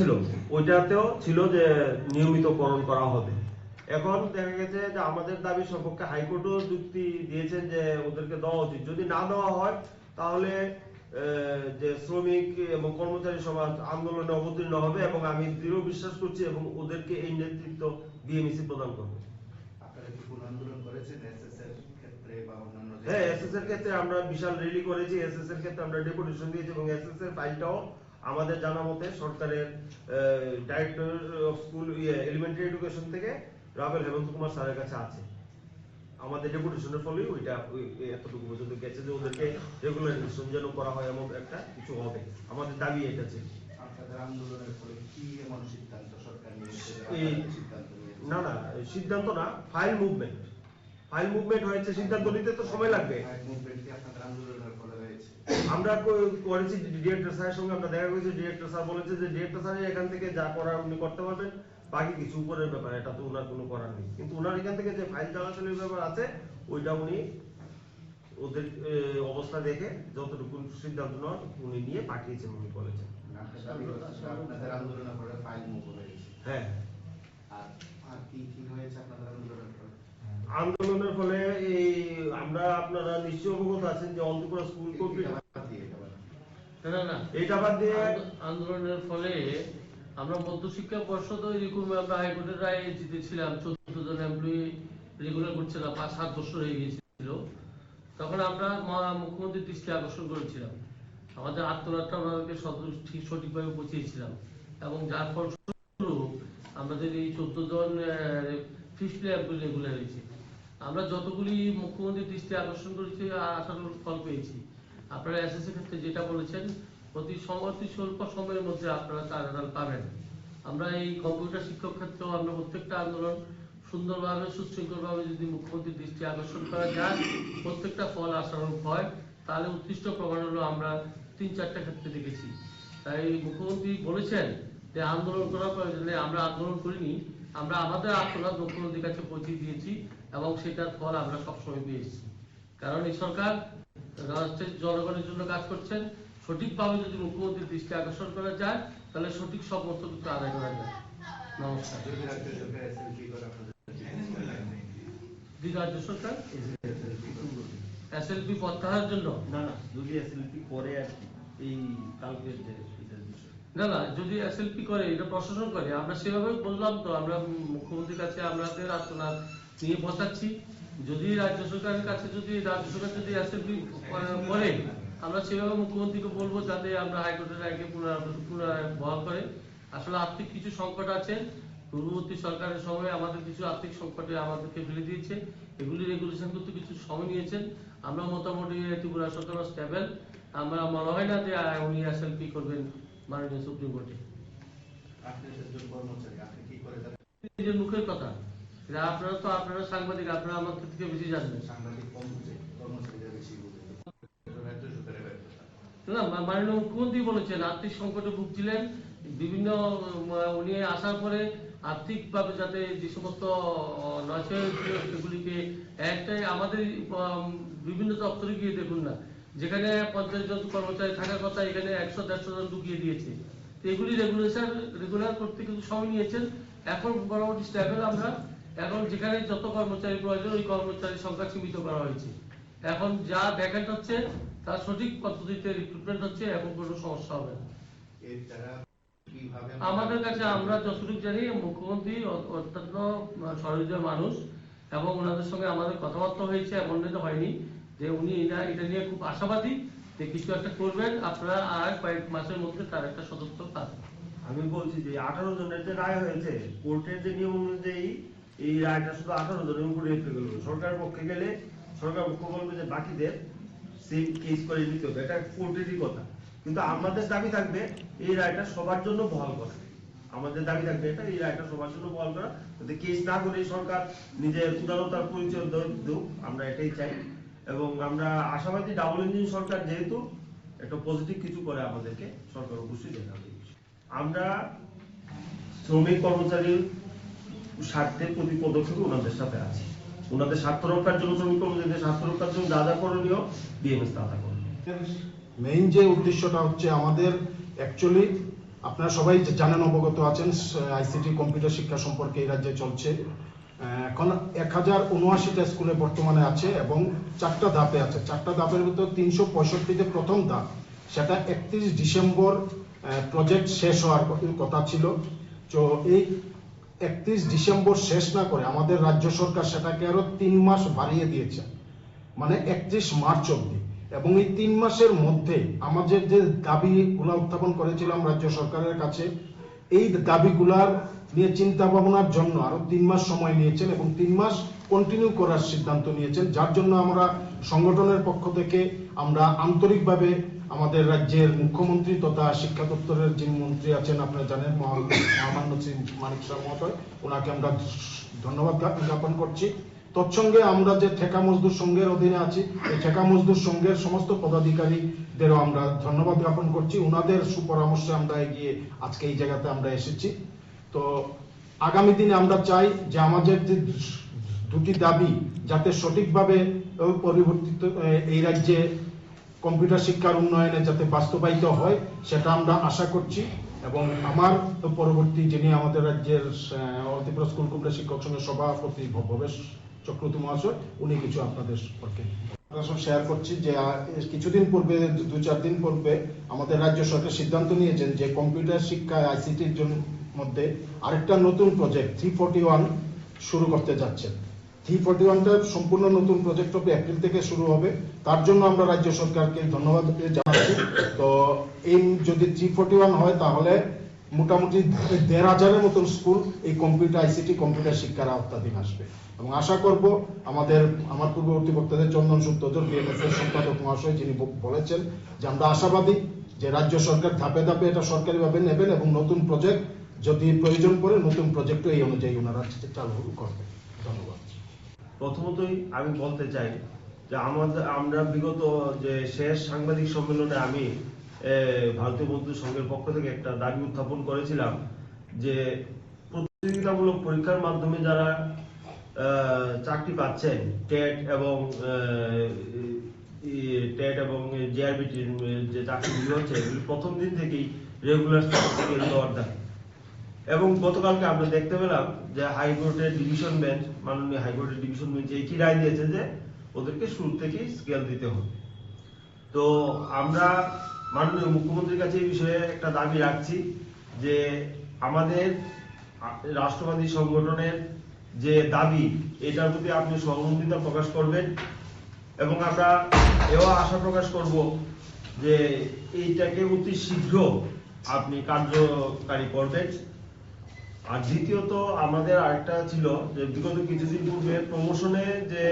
ছিল ওইটাতেও ছিল যে নিয়মিতকরণ করা হবে। এখন দেখা গেছে যে আমাদের দাবি সপক্ষে হাইকোর্টও যুক্তি দিয়েছেন যে ওদেরকে দেওয়া উচিত, যদি না দেওয়া হয় তাহলে যে শ্রমিক এবং কর্মচারী সমাজ আন্দোলনে অবতীর্ণ হবে এবং আমি দৃঢ় বিশ্বাস করছি এবং ওদেরকে এই নেতৃত্ব বিএমইসি প্রদান করবে। হ্যাঁ, এসএস এর ক্ষেত্রে আমরা বিশাল র্যালি করেছি, এসএস এর ক্ষেত্রে আমরা ডেপুটেশন দিয়েছি এবং এসএস এর ফাইলটাও আমাদের জানা মতে সরকারের director of school elementary education থেকে রাবেল হেমন্ত কুমার স্যারের কাছে আছে। আমাদের ডেপুটেশনের ফলেই ওইটা এতটুকু পর্যন্ত গেছে যে ওদেরকে রেগুলারাইজেশন যেন করা হয় এমন একটা কিছু হবে। আমাদের দাবি এটা ছিল। আপনাদের আন্দোলনের ফলে কি এমন সিদ্ধান্ত সরকার নিয়েছে? না না, সিদ্ধান্ত না, ফাইল মুভমেন্ট। ফাইল মুভমেন্ট হয়েছে, সিদ্ধান্ত নিতে তো সময় লাগবে। ফাইল মুভমেন্ট কি আপনাদের আন্দোলনের ফলে হয়েছে? আমরা করেছি ডিরেক্টর স্যারের সঙ্গে আমরা দেখা করেছি, ডিরেক্টর স্যার বলেছে যে ডিরেক্টর স্যার এখান থেকে যা করার উনি করতে পারবেন, বাকি কিছু উপরের ব্যাপার, এটা তো ওনার কোনো করার নেই। কিন্তু ওনার এখান থেকে যে ফাইল চলাচলের ব্যাপার আছে ওইটা উনি ওদের অবস্থা দেখে যতটুকু সিদ্ধান্ত নেওয়ার উনি নিয়ে পাঠিয়েছেন উনি বলেছেন। আপনাদের আন্দোলনের ফলে ফাইল মুভ হয়েছে। হ্যাঁ, আর কি কি হয়েছে আপনাদের আন্দোলনের ফলে? আন্দোলনের ফলে এই আমরা আপনারা নিশ্চয়ই অবগত আছেন যে অন্তপুরা স্কুল এটা বাদ দিয়ে আন্দোলনের ফলে আমরা মধ্যশিক্ষা পর্ষদ এরকম আমরা হাইকোর্টের রায়ে জিতেছিলাম, 14 জন এমপ্লয়ি রেগুলার করছিলাম, 5-7 বছর হয়ে গিয়েছিল। তখন আমরা মুখ্যমন্ত্রীর দৃষ্টি আকর্ষণ করেছিলাম, আমাদের আত্মনাটটা আমাদেরকে সঠিকভাবে পৌঁছেছিলাম এবং যার ফলস্বরূপ আমাদের এই 14 জন ফিফথ এমপ্লয়ি রেগুলার হয়েছে। আমরা যতগুলি মুখ্যমন্ত্রীর দৃষ্টি আকর্ষণ করেছি আশানুরূপ ফল পেয়েছি। আপনারা এসএসসি ক্ষেত্রে যেটা বলেছেন অতি স্বল্প সময়ের মধ্যে আপনারা তার রেজাল্ট পাবেন। আমরা এই কম্পিউটার শিক্ষক ক্ষেত্রেও আমরা প্রত্যেকটা আন্দোলন সুন্দরভাবে সুশৃঙ্খলভাবে যদি মুখ্যমন্ত্রীর দৃষ্টি আকর্ষণ করা যায়, প্রত্যেকটা ফল আশানুরূপ হয়, তাহলে উৎকৃষ্ট প্রমাণ হলো আমরা 3-4টা ক্ষেত্রে দেখেছি। তাই মুখ্যমন্ত্রী বলেছেন যে আন্দোলন করার প্রয়োজনে আমরা আন্দোলন করিনি, আমরা আমাদের আত্মনাদ মুখ্যমন্ত্রীর কাছে পৌঁছে দিয়েছি এবং সেটার ফল আমরা সবসময় পেয়েছি। কারণ এই সরকার রাষ্ট্রের জনগণের জন্য কাজ করছেন, সঠিকভাবে যদি মুখ্যমন্ত্রীর দৃষ্টি আকর্ষণ করা যায় তাহলে সঠিক সমস্ত কিছু আদায় করা যায়। নমস্কার। রাজ্য সরকার এসএলপি প্রত্যাহারের জন্য না, যদি এসএলপি করে আর কি এই কালকের যে না, যদি এসএলপি করে এটা প্রশাসন করে, আমরা সেভাবে বললাম তো, আমরা মুখ্যমন্ত্রীর কাছে আমাদের আত্মনাদ নিয়ে বসাচ্ছি। যদি রাজ্য সরকারের কাছে যদি রাজ্য সরকার যদি এসএলপি করে, আমরা সেভাবে মুখ্যমন্ত্রীকে বলবো যাতে আমরা হাইকোর্টের রায়কে পুনরায় বহাল করে। আসলে আর্থিক কিছু সংকট আছে, পূর্ববর্তী সরকারের সময় আমাদের কিছু আর্থিক সংকটে আমাদেরকে ফেলে দিয়েছে, এগুলি রেগুলেশন করতে কিছু সময় নিয়েছেন। আমরা মোটামুটি ত্রিপুরা সরকার স্টেবল, আমরা মনে হয় না যে উনি এসএলপি করবেন মাননীয় সুপ্রিম কোর্টে। নিজের মুখের কথা, আপনারা সাংবাদিক, আপনারা আমার থেকে বেশি জানবেন। না, মাননীয় মুখ্যমন্ত্রী বলেছেন আর্থিক সংকটে ভুগছিলেন, বিভিন্ন উনি আসার পরে আর্থিকভাবে যাতে যে সমস্ত নয় সেগুলিকে একটাই আমাদের বিভিন্ন দপ্তরে গিয়ে দেখুন না, যেখানে 50 জন কর্মচারী থাকার কথা এখানে 100-150 জন ঢুকিয়ে দিয়েছে। এগুলি রেগুলার করতে কিন্তু সময় নিয়েছেন। এখন মোটামুটি স্টেবল আমরা, এখন যেখানে যত কর্মচারী প্রয়োজন ওই কর্মচারীর সংখ্যা সীমিত করা হয়েছে। এখন যা ভ্যাকেন্ট হচ্ছে তার সঠিক পদ্ধতিতে রিক্রুটমেন্ট হচ্ছে, এখন কোনো সমস্যা হবে না। আমাদের কাছে আমরা যতটুকু জানি মুখ্যমন্ত্রী অত্যন্ত সহৃদয় মানুষ এবং ওনাদের সঙ্গে আমাদের কথাবার্তা হয়েছে, এমন হয়নি যে উনি এটা নিয়ে খুব আশাবাদী যে কিছু একটা করবেন, আপনারা আর কয়েক মাসের মধ্যে তার একটা সদস্য পাবেন। আমি বলছি যে 18 জনের যে রায় হয়েছে কোর্টের যে নিয়ম অনুযায়ী এই রায়টা শুধু 18 জনের উপরে রেফার করবে। সরকারের পক্ষে গেলে সরকার পক্ষ বলবে যে বাকিদের সেম কেস করে নিতে হবে, এটা কোর্টেরই কথা। কিন্তু আমাদের দাবি থাকবে এই রায়টা সবার জন্য বহাল করা। আমাদের দাবি থাকবে এটা, এই রায়টা সবার জন্য বহাল করা, যাতে কেস না করে সরকার নিজের উদারতার পরিচয় দিক, আমরা এটাই চাই। এবং আমরা আশাবাদী ডাবল ইঞ্জিন সরকার যেহেতু একটা পজিটিভ কিছু করে আমাদেরকে সরকার অবশ্যই দেখাবে। আমরা শ্রমিক কর্মচারীর স্বার্থে প্রতি পদক্ষেপে ওনাদের সাথে আছি, ওনাদের স্বার্থ রক্ষার জন্য, শ্রমিক কর্মচারীদের স্বার্থ রক্ষার জন্য যা যা করণীয় বিএমএস তা করবে। মেইন যে উদ্দেশ্যটা হচ্ছে আমাদের অ্যাকচুয়ালি আপনারা সবাই জানেন, অবগত আছেন, আইসিটি কম্পিউটার শিক্ষা সম্পর্কে এই রাজ্যে চলছে। এখন 1079টা স্কুলে বর্তমানে আছে এবং 4টা ধাপে আছে। 4টা ধাপের ভিতর 365-তে প্রথম ধাপ, সেটা 31 ডিসেম্বর প্রজেক্ট শেষ হওয়ার কথা ছিল। তো এই 31 ডিসেম্বর শেষ না করে আমাদের রাজ্য সরকার সেটাকে আরো 3 মাস বাড়িয়ে দিয়েছে, মানে 31 মার্চ অবধি। এবং এই 3 মাসের মধ্যে আমাদের যে দাবিগুলো উত্থাপন করেছিলাম রাজ্য সরকারের কাছে, এই দাবিগুলার নিয়ে চিন্তা ভাবনার জন্য আরো 3 মাস সময় নিয়েছেন এবং 3 মাস কন্টিনিউ করার সিদ্ধান্ত নিয়েছেন, যার জন্য আমরা সংগঠনের পক্ষ থেকে আমরা আন্তরিকভাবে আমাদের রাজ্যের মুখ্যমন্ত্রী তথা শিক্ষা দপ্তরের যিনি মন্ত্রী আছেন, আপনারা জানেন, মহামান্য শ্রী মানিক শাহ মহোদয়, ওনাকে আমরা ধন্যবাদ জ্ঞাপন করছি। তৎসঙ্গে আমরা যে ঠেকা মজদুর সংঘের অধীনে আছি, এই ঠেকা মজদুর সংঘের সমস্ত পদাধিকারীদেরও আমরা ধন্যবাদ জ্ঞাপন করছি। ওনাদের সুপরামর্শে আমরা এগিয়ে আজকে এই জায়গাতে আমরা এসেছি। তো আগামী দিনে আমরা চাই যে আমাদের যে দুটি দাবি যাতে সঠিকভাবে পরিবর্তিত এই রাজ্যে কম্পিউটার শিক্ষার উন্নয়নে যাতে বাস্তবায়িত হয়, সেটা আমরা আশা করছি। এবং আমার পরবর্তী যিনি আমাদের রাজ্যের ত্রিপুরা স্কুল কম্পিউটার শিক্ষক সংঘের সভাপতি ভবেশ চক্রবর্তী মহাশয়, উনি কিছু আপনাদের সম্পর্কে শেয়ার করছি। যে কিছুদিন পূর্বে, 2-4 দিন পূর্বে আমাদের রাজ্য সরকার সিদ্ধান্ত নিয়েছেন যে কম্পিউটার শিক্ষা আইসিটির জন্য মধ্যে আরেকটা নতুন প্রজেক্ট 341 শুরু করতে যাচ্ছেন। 341টা সম্পূর্ণ নতুন প্রজেক্ট হবে, এপ্রিল থেকে শুরু হবে। তার জন্য আমরা রাজ্য সরকারকে ধন্যবাদ জানাচ্ছি। তো এই যদি 341 হয় তাহলে মোটামুটি 1500-এর মতন স্কুল এই কম্পিউটার আইসিটি কম্পিউটার শিক্ষার আওতাধীন আসবে। এবং আশা করব আমার পূর্ববর্তী বক্তাদের চন্দন সুপ্তজর বিএমএস এর সম্পাদক মহাশয় যিনি বলেছেন যে আমরা আশাবাদী যে রাজ্য সরকার ধাপে ধাপে এটা সরকারিভাবে নেবেন এবং নতুন প্রজেক্ট যদি প্রয়োজন পড়ে নতুন প্রজেক্ট এই অনুযায়ী ওনারা চালু করবেন। ধন্যবাদ। প্রথমতই আমি বলতে চাই যে আমরা বিগত যে শেষ সাংবাদিক সম্মেলনে আমি ভারতীয় মজদুর সংঘের পক্ষ থেকে একটা দাবি উত্থাপন করেছিলাম যে প্রতিযোগিতামূলক পরীক্ষার মাধ্যমে যারা চাকরি পাচ্ছেন, টেট এবং জিআরবিটির যে চাকরিগুলো হচ্ছে এগুলি প্রথম দিন থেকেই রেগুলার সার্টিফিকেট দেওয়ার দাবি। এবং গতকালকে আমরা দেখতে পেলাম যে হাইকোর্টের ডিভিশন বেঞ্চ, মাননীয় হাইকোর্টের ডিভিশন বেঞ্চ একই রায় দিয়েছে যে ওদেরকে শুরু থেকেই স্কেল দিতে হবে। তো আমরা মাননীয় মুখ্যমন্ত্রীর কাছে এই বিষয়ে একটা দাবি রাখছি যে আমাদের রাষ্ট্রবাদী সংগঠনের যে দাবি, এটার প্রতি আপনি সহমর্মিতা প্রকাশ করবেন এবং আমরা এও আশা প্রকাশ করব যে এইটাকে অতি শীঘ্র আপনি কার্যকারী করবেন। আর দ্বিতীয়ত আমাদের আরেকটা ছিল যে বিগত কিছুদিন পূর্বে প্রমোশনে যে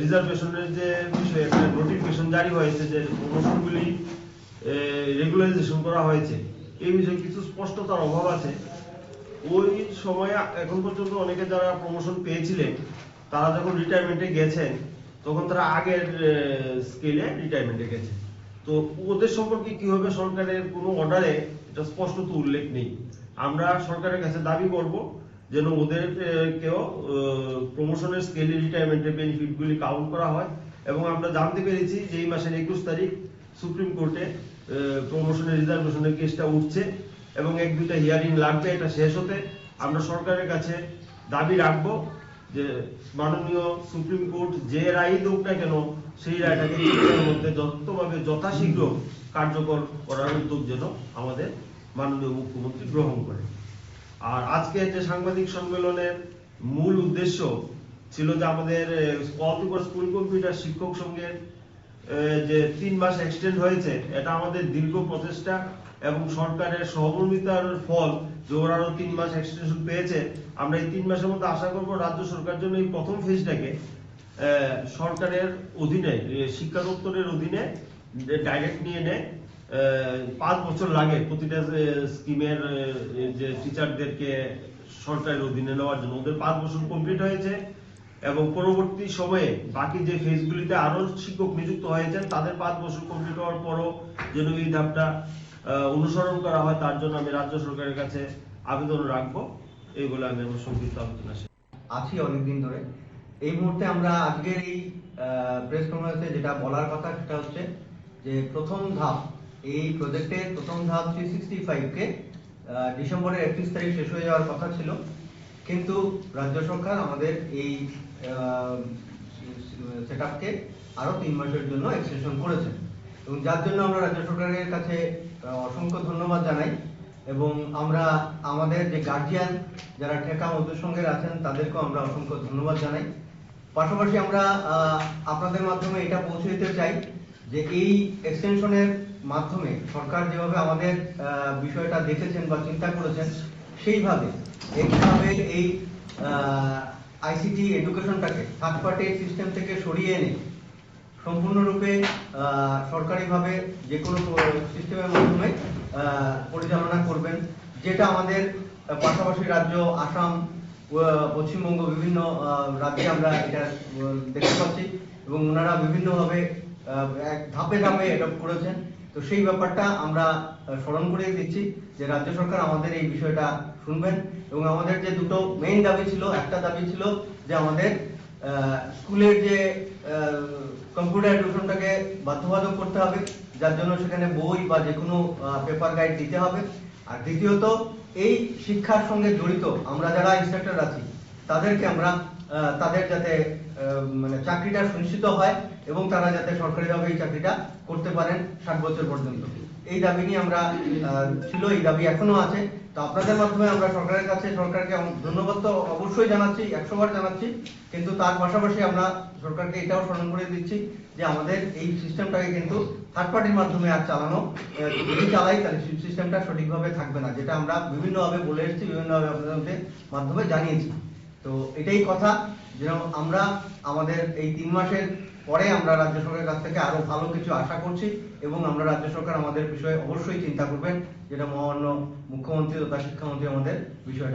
রিজার্ভেশনের যে বিষয়ে একটা নোটিফিকেশন জারি হয়েছে যে প্রমোশনগুলি রেগুলারাইজেশন করা হয়েছে, এই বিষয়ে কিছু স্পষ্টতার অভাব আছে। ওই সময় এখন পর্যন্ত অনেকে যারা প্রমোশন পেয়েছিলেন তারা যখন রিটায়ারমেন্টে গেছেন তখন তারা আগের স্কেলে রিটায়ারমেন্টে গেছে। তো ওদের সম্পর্কে কি হবে সরকারের কোনো অর্ডারে এটা স্পষ্টত উল্লেখ নেই। আমরা সরকারের কাছে দাবি করব যেন ওদেরকেও প্রমোশনের স্কেলে রিটায়ারমেন্টের বেনিফিটগুলি কাউন্ট করা হয়। এবং আমরা জানতে পেরেছি যে এই মাসের 21 তারিখ সুপ্রিম কোর্টে প্রমোশনের রিজার্ভেশনের কেসটা উঠছে এবং 1-2টা হিয়ারিং লাগবে এটা শেষ হতে। আমরা সরকারের কাছে দাবি রাখবো যে মাননীয় সুপ্রিম কোর্ট যে রায় দেউক না কেন সেই রায়টাকে মধ্যে যথাযথভাবে যথাশীঘ্র কার্যকর করার উদ্যোগ যেন আমাদের মাননীয় মুখ্যমন্ত্রী গ্রহণ করে। আর আজকে যে সাংবাদিক সম্মেলনের মূল উদ্দেশ্য ছিল যে আমাদের স্কুল কম্পিউটার শিক্ষক সংঘের যে 3 মাস এক্সটেন্ড হয়েছে, এটা আমাদের দীর্ঘ প্রচেষ্টা এবং সরকারের সহমর্মিতার ফল যে ওরা আরো 3 মাস এক্সটেনশন পেয়েছে। আমরা এই 3 মাসের মধ্যে আশা করব রাজ্য সরকার জন্য এই প্রথম ফেজটাকে সরকারের অধীনে, শিক্ষা দপ্তরের অধীনে ডাইরেক্ট নিয়ে নেয়। 5 বছর লাগে প্রতিটা স্কিমের যে টিচারদেরকে সরকারের অধীনে নেওয়ার জন্য। ওদের 5 বছর কমপ্লিট হয়েছে এবং পরবর্তী সময়ে বাকি যে ফেজগুলিতে আরো শিক্ষক নিযুক্ত হয়েছেন তাদের 5 বছর কমপ্লিট হওয়ার পরও যেন এই ধাপটা অনুসরণ করা হয়, তার জন্য আমি রাজ্য সরকারের কাছে আবেদন রাখবো। এইগুলো আমি আমার সংক্ষিপ্ত আলোচনা আছি অনেকদিন ধরে। এই মুহূর্তে আমরা আজকের এই প্রেস কনফারেন্সে যেটা বলার কথা সেটা হচ্ছে যে প্রথম ধাপ এই প্রজেক্টের প্রথম ধাপ 365 কে ডিসেম্বরের 31 তারিখ শেষ হয়ে যাওয়ার কথা ছিল, কিন্তু রাজ্য সরকার আমাদের এই সেটআপকে আরো 3 মাসের জন্য এক্সটেনশন করেছেন, এবং যার জন্য আমরা রাজ্য সরকারের কাছে অসংখ্য ধন্যবাদ জানাই। এবং আমরা আমাদের যে গার্জিয়ান যারা ঠেকা মজদুর সঙ্গে আছেন তাদেরকেও আমরা অসংখ্য ধন্যবাদ জানাই। পাশাপাশি আমরা আপনাদের মাধ্যমে এটা পৌঁছে দিতে চাই যে এই এক্সটেনশনের মাধ্যমে সরকার যেভাবে আমাদের বিষয়টা দেখেছেন বা চিন্তা করেছেন, সেইভাবে একইভাবে এই আইসিটি এডুকেশনটাকে থার্ড পার্টি সিস্টেম থেকে সরিয়ে এনে সম্পূর্ণরূপে সরকারিভাবে যে কোনো সিস্টেমের মাধ্যমে পরিচালনা করবেন, যেটা আমাদের পাশাপাশি রাজ্য আসাম, পশ্চিমবঙ্গ বিভিন্ন রাজ্যে আমরা এটা দেখতে পাচ্ছি, এবং ওনারা বিভিন্নভাবে ধাপে ধাপে অ্যাডপ্ট করেছেন। তো সেই ব্যাপারটা আমরা স্মরণ করে দিচ্ছি যে রাজ্য সরকার আমাদের এই বিষয়টা শুনবেন। এবং আমাদের যে দুটো মেইন দাবি ছিল, একটা দাবি ছিল যে আমাদের স্কুলের যে কম্পিউটার এডুকেশনটাকে বাধ্যবাধক করতে হবে, যার জন্য সেখানে বই বা যে কোনো পেপার গাইড দিতে হবে। আর দ্বিতীয়ত, এই শিক্ষার সঙ্গে জড়িত আমরা যারা ইনস্ট্রাক্টর আছি তাদেরকে আমরা তাদের যাতে মানে চাকরিটা সুনিশ্চিত হয় এবং তারা যাতে সরকারিভাবে এই চাকরিটা করতে পারেন 60 বছর পর্যন্ত। এই দাবি নিয়ে আমরা ছিল, এই দাবি এখনো আছে। তো আপনাদের মাধ্যমে আমরা সরকারের কাছে সরকারকে ধন্যবাদ তো অবশ্যই জানাচ্ছি, 100 বার জানাচ্ছি, কিন্তু তার পাশাপাশি আমরা সরকারকে এটাও স্মরণ করে দিচ্ছি যে আমাদের এই সিস্টেমটাকে কিন্তু থার্ড পার্টির মাধ্যমে আর চালানো, যদি চালাই তাহলে সিস্টেমটা সঠিকভাবে থাকবে না, যেটা আমরা বিভিন্নভাবে বলে এসেছি, বিভিন্নভাবে আপনাদের মাধ্যমে জানিয়েছি। তো এটাই কথা, যেন আমরা আমাদের এই 3 মাসের পরে আমরা রাজ্য সরকারের কাছ থেকে আরো ভালো কিছু আশা করছি, এবং আমরা রাজ্য সরকার আমাদের বিষয়ে অবশ্যই চিন্তা করবেন, যেটা মহামান্য মুখ্যমন্ত্রী তথা শিক্ষামন্ত্রী আমাদের বিষয়টা